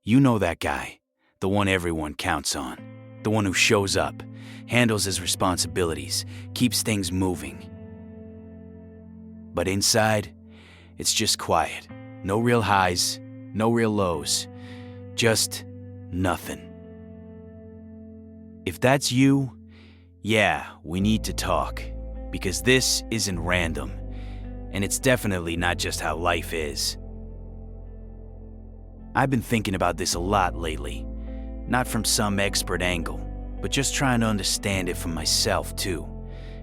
You know that guy, the one everyone counts on, the one who shows up, handles his responsibilities, keeps things moving. But inside, it's just quiet. No real highs, no real lows, just nothing. If that's you, yeah, we need to talk, because this isn't random, and it's definitely not just how life is. I've been thinking about this a lot lately, not from some expert angle, but just trying to understand it for myself too,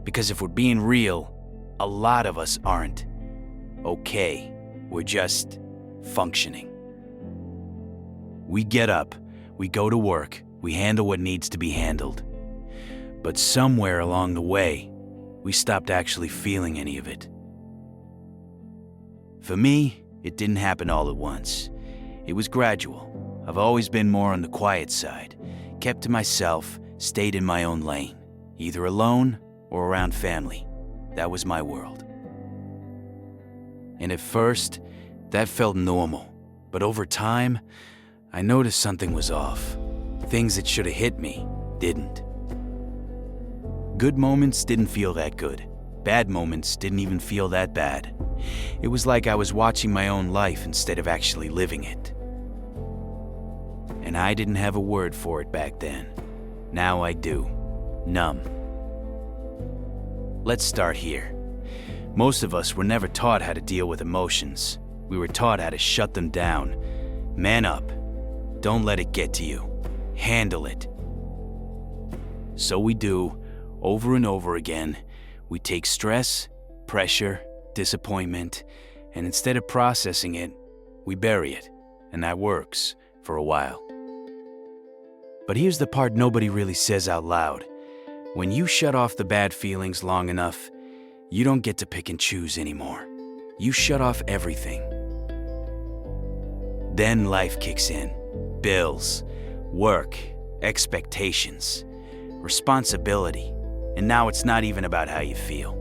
because if we're being real, a lot of us aren't okay, we're just functioning. We get up, we go to work, we handle what needs to be handled. But somewhere along the way, we stopped actually feeling any of it. For me, it didn't happen all at once. It was gradual. I've always been more on the quiet side, kept to myself, stayed in my own lane, either alone or around family. That was my world. And at first, that felt normal. But over time, I noticed something was off. Things that should have hit me didn't. Good moments didn't feel that good. Bad moments didn't even feel that bad. It was like I was watching my own life instead of actually living it. And I didn't have a word for it back then. Now I do. Numb. Let's start here. Most of us were never taught how to deal with emotions. We were taught how to shut them down. Man up. Don't let it get to you. Handle it. So we do, over and over again. We take stress, pressure, disappointment, and instead of processing it, we bury it, and that works for a while. But here's the part nobody really says out loud. When you shut off the bad feelings long enough, you don't get to pick and choose anymore. You shut off everything. Then life kicks in. Bills, work, expectations, responsibility. And now it's not even about how you feel.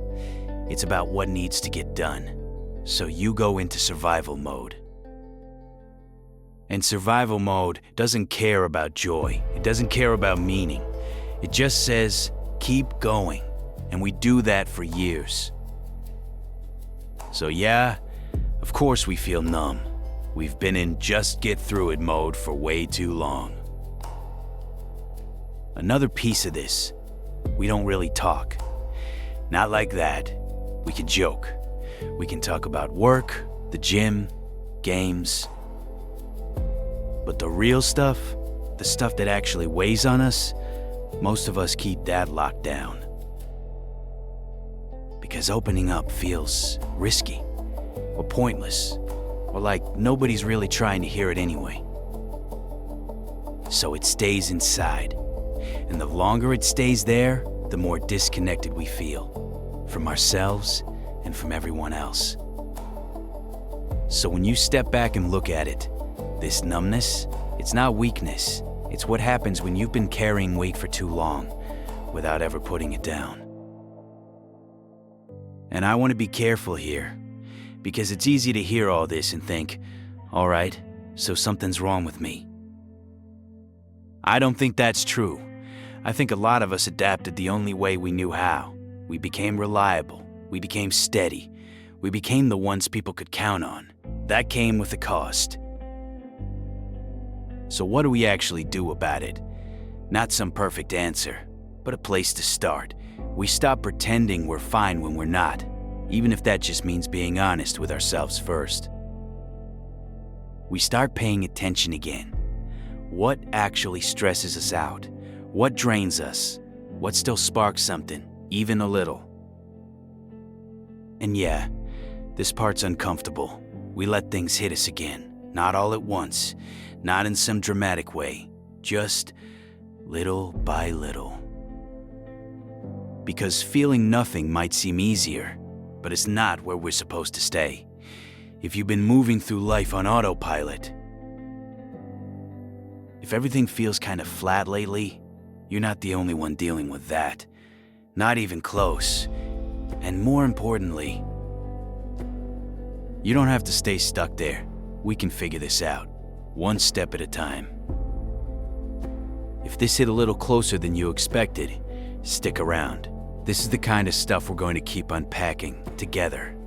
It's about what needs to get done. So you go into survival mode. And survival mode doesn't care about joy. It doesn't care about meaning. It just says, keep going. And we do that for years. So yeah, of course we feel numb. We've been in just get through it mode for way too long. Another piece of this, we don't really talk. Not like that. We can joke. We can talk about work, the gym, games. But the real stuff, the stuff that actually weighs on us, most of us keep that locked down. Because opening up feels risky, or pointless, or like nobody's really trying to hear it anyway. So it stays inside. And the longer it stays there, the more disconnected we feel from ourselves and from everyone else. So when you step back and look at it, this numbness, it's not weakness. It's what happens when you've been carrying weight for too long without ever putting it down. And I want to be careful here, because it's easy to hear all this and think, all right, so something's wrong with me. I don't think that's true. I think a lot of us adapted the only way we knew how. We became reliable. We became steady. We became the ones people could count on. That came with a cost. So what do we actually do about it? Not some perfect answer, but a place to start. We stop pretending we're fine when we're not, even if that just means being honest with ourselves first. We start paying attention again. What actually stresses us out? What drains us? What still sparks something, even a little? And yeah, this part's uncomfortable. We let things hit us again, not all at once, not in some dramatic way, just little by little. Because feeling nothing might seem easier, but it's not where we're supposed to stay. If you've been moving through life on autopilot, if everything feels kind of flat lately, you're not the only one dealing with that. Not even close. And more importantly, you don't have to stay stuck there. We can figure this out. one step at a time. If this hit a little closer than you expected, stick around. This is the kind of stuff we're going to keep unpacking together.